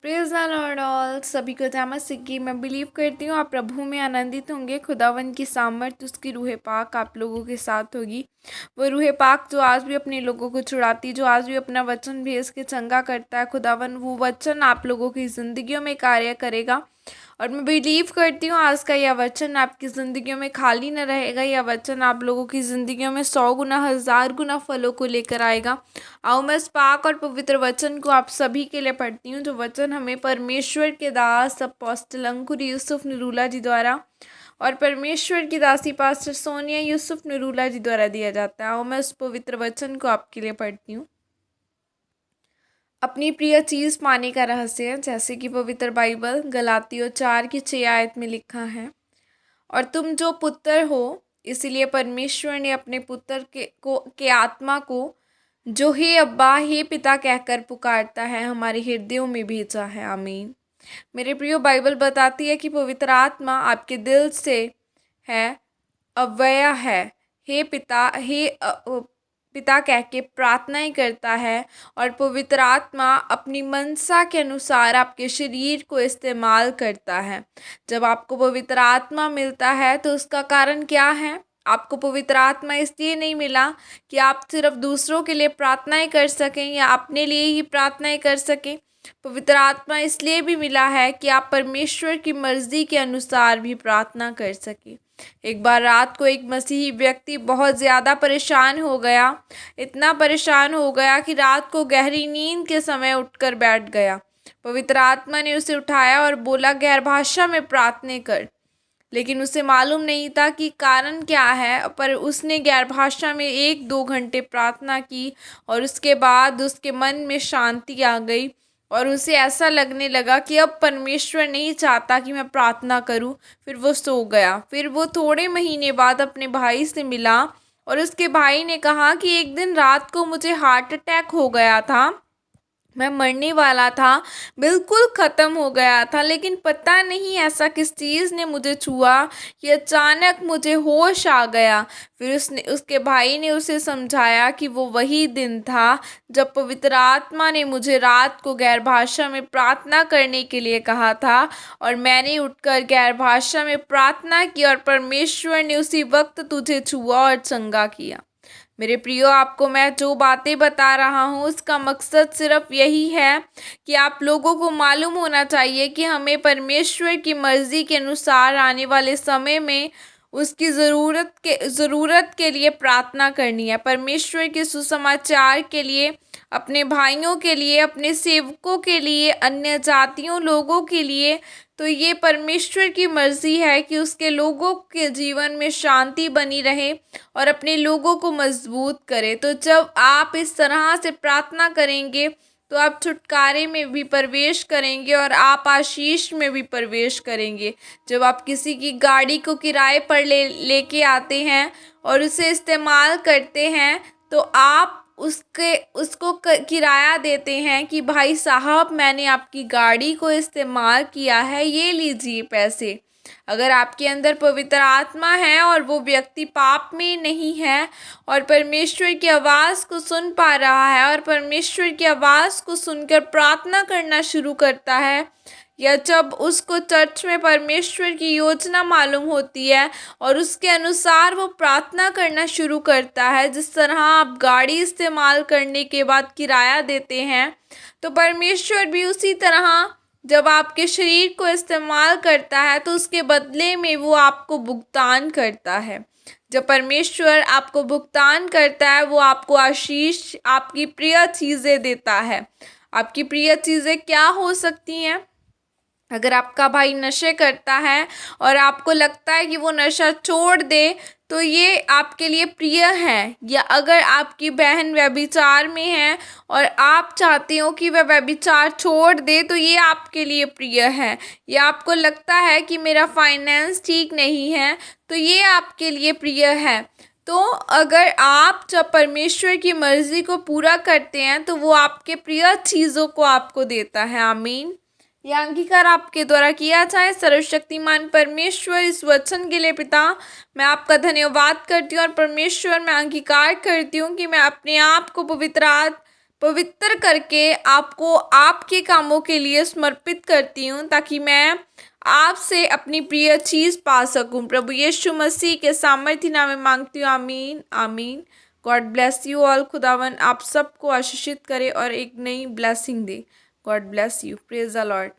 Praise the Lord all. सभी को जय मसीह की। मैं बिलीव करती हूँ आप प्रभु में आनंदित होंगे। खुदावन की सामर्थ, उसकी रूह पाक आप लोगों के साथ होगी। वो रूह पाक जो आज भी अपने लोगों को छुड़ाती, जो आज भी अपना वचन भेज के चंगा करता है, खुदावन वो वचन आप लोगों की ज़िंदगियों में कार्य करेगा। और मैं बिलीव करती हूँ आज का यह वचन आपकी ज़िंदगियों में खाली न रहेगा। यह वचन आप लोगों की ज़िंदगियों में 100 गुना 1000 गुना फलों को लेकर आएगा। आओ मैं इस पाक और पवित्र वचन को आप सभी के लिए पढ़ती हूँ, जो वचन हमें परमेश्वर के दास अपोस्टल अंकुर यूसुफ नरूला जी द्वारा और परमेश्वर की दासी पास्टर सोनिया यूसुफ नरूला जी द्वारा दिया जाता है। आओ मैं उस पवित्र वचन को आपके लिए पढ़ती हूँ। अपनी प्रिय चीज़ पाने का रहस्य, जैसे कि पवित्र बाइबल गलातियों 4 की 6 आयत में लिखा है, और तुम जो पुत्र हो इसलिए परमेश्वर ने अपने पुत्र के आत्मा को, जो हे अब्बा हे पिता कहकर पुकारता है, हमारे हृदयों में भेजा है। आमीन। मेरे प्रियो, बाइबल बताती है कि पवित्र आत्मा आपके दिल से है, अव्यय है, हे पिता पिता कह के प्रार्थनाएं करता है, और पवित्र आत्मा अपनी मनसा के अनुसार आपके शरीर को इस्तेमाल करता है। जब आपको पवित्र आत्मा मिलता है तो उसका कारण क्या है? आपको पवित्र आत्मा इसलिए नहीं मिला कि आप सिर्फ दूसरों के लिए प्रार्थनाएं कर सकें या अपने लिए ही प्रार्थनाएं कर सकें। पवित्र आत्मा इसलिए भी मिला है कि आप परमेश्वर की मर्जी के अनुसार भी प्रार्थना कर सकें। एक बार रात को एक मसीही व्यक्ति बहुत ज़्यादा परेशान हो गया, इतना परेशान हो गया कि रात को गहरी नींद के समय उठकर बैठ गया। पवित्र आत्मा ने उसे उठाया और बोला, गैर भाषा में प्रार्थना कर। लेकिन उसे मालूम नहीं था कि कारण क्या है, पर उसने गैर भाषा में 1-2 घंटे प्रार्थना की और उसके बाद उसके मन में शांति आ गई और उसे ऐसा लगने लगा कि अब परमेश्वर नहीं चाहता कि मैं प्रार्थना करूं। फिर वो सो गया। फिर वो थोड़े महीने बाद अपने भाई से मिला और उसके भाई ने कहा कि एक दिन रात को मुझे हार्ट अटैक हो गया था, मैं मरने वाला था, बिल्कुल ख़त्म हो गया था, लेकिन पता नहीं ऐसा किस चीज़ ने मुझे छुआ कि अचानक मुझे होश आ गया। फिर उसके भाई ने उसे समझाया कि वो वही दिन था जब पवित्र आत्मा ने मुझे रात को गैर भाषा में प्रार्थना करने के लिए कहा था, और मैंने उठकर गैर भाषा में प्रार्थना की और परमेश्वर ने उसी वक्त तुझे छुआ और चंगा किया। मेरे प्रियो, आपको मैं जो बातें बता रहा हूँ उसका मकसद सिर्फ यही है कि आप लोगों को मालूम होना चाहिए कि हमें परमेश्वर की मर्ज़ी के अनुसार आने वाले समय में उसकी ज़रूरत के लिए प्रार्थना करनी है। परमेश्वर के सुसमाचार के लिए, अपने भाइयों के लिए, अपने सेवकों के लिए, अन्य जातियों लोगों के लिए। तो ये परमेश्वर की मर्ज़ी है कि उसके लोगों के जीवन में शांति बनी रहे और अपने लोगों को मजबूत करे। तो जब आप इस तरह से प्रार्थना करेंगे तो आप छुटकारे में भी प्रवेश करेंगे और आप आशीष में भी प्रवेश करेंगे। जब आप किसी की गाड़ी को किराए पर लेके आते हैं और उसे इस्तेमाल करते हैं, तो आप उसको किराया देते हैं कि भाई साहब, मैंने आपकी गाड़ी को इस्तेमाल किया है, ये लीजिए पैसे। अगर आपके अंदर पवित्र आत्मा है और वो व्यक्ति पाप में नहीं है और परमेश्वर की आवाज़ को सुन पा रहा है और परमेश्वर की आवाज़ को सुनकर प्रार्थना करना शुरू करता है, या जब उसको चर्च में परमेश्वर की योजना मालूम होती है और उसके अनुसार वो प्रार्थना करना शुरू करता है, जिस तरह आप गाड़ी इस्तेमाल करने के बाद किराया देते हैं, तो परमेश्वर भी उसी तरह जब आपके शरीर को इस्तेमाल करता है तो उसके बदले में वो आपको भुगतान करता है। जब परमेश्वर आपको भुगतान करता है, वो आपको आशीष, आपकी प्रिय चीज़ें देता है। आपकी प्रिय चीज़ें क्या हो सकती हैं? अगर आपका भाई नशे करता है और आपको लगता है कि वो नशा छोड़ दे, तो ये आपके लिए प्रिय है। या अगर आपकी बहन व्यभिचार में है और आप चाहते हो कि वह व्यभिचार छोड़ दे, तो ये आपके लिए प्रिय है। या आपको लगता है कि मेरा फाइनेंस ठीक नहीं है, तो ये आपके लिए प्रिय है। तो अगर आप जब परमेश्वर की मर्ज़ी को पूरा करते हैं तो वो आपके प्रिय चीज़ों को आपको देता है। आमीन। यह अंगीकार आपके द्वारा किया जाए। सर्वशक्तिमान परमेश्वर, इस वचन के लिए पिता, मैं आपका धन्यवाद करती हूँ और परमेश्वर, मैं अंगीकार करती हूँ कि मैं अपने आप को पवित्र करके आपको आपके कामों के लिए समर्पित करती हूँ, ताकि मैं आपसे अपनी प्रिय चीज़ पा सकूँ। प्रभु यीशु मसीह के सामर्थ्य नाम में मांगती हूँ, आमीन आमीन। God bless you all. खुदावन आप सबको आशीषित करे और एक नई blessing they. God bless you. Praise the Lord.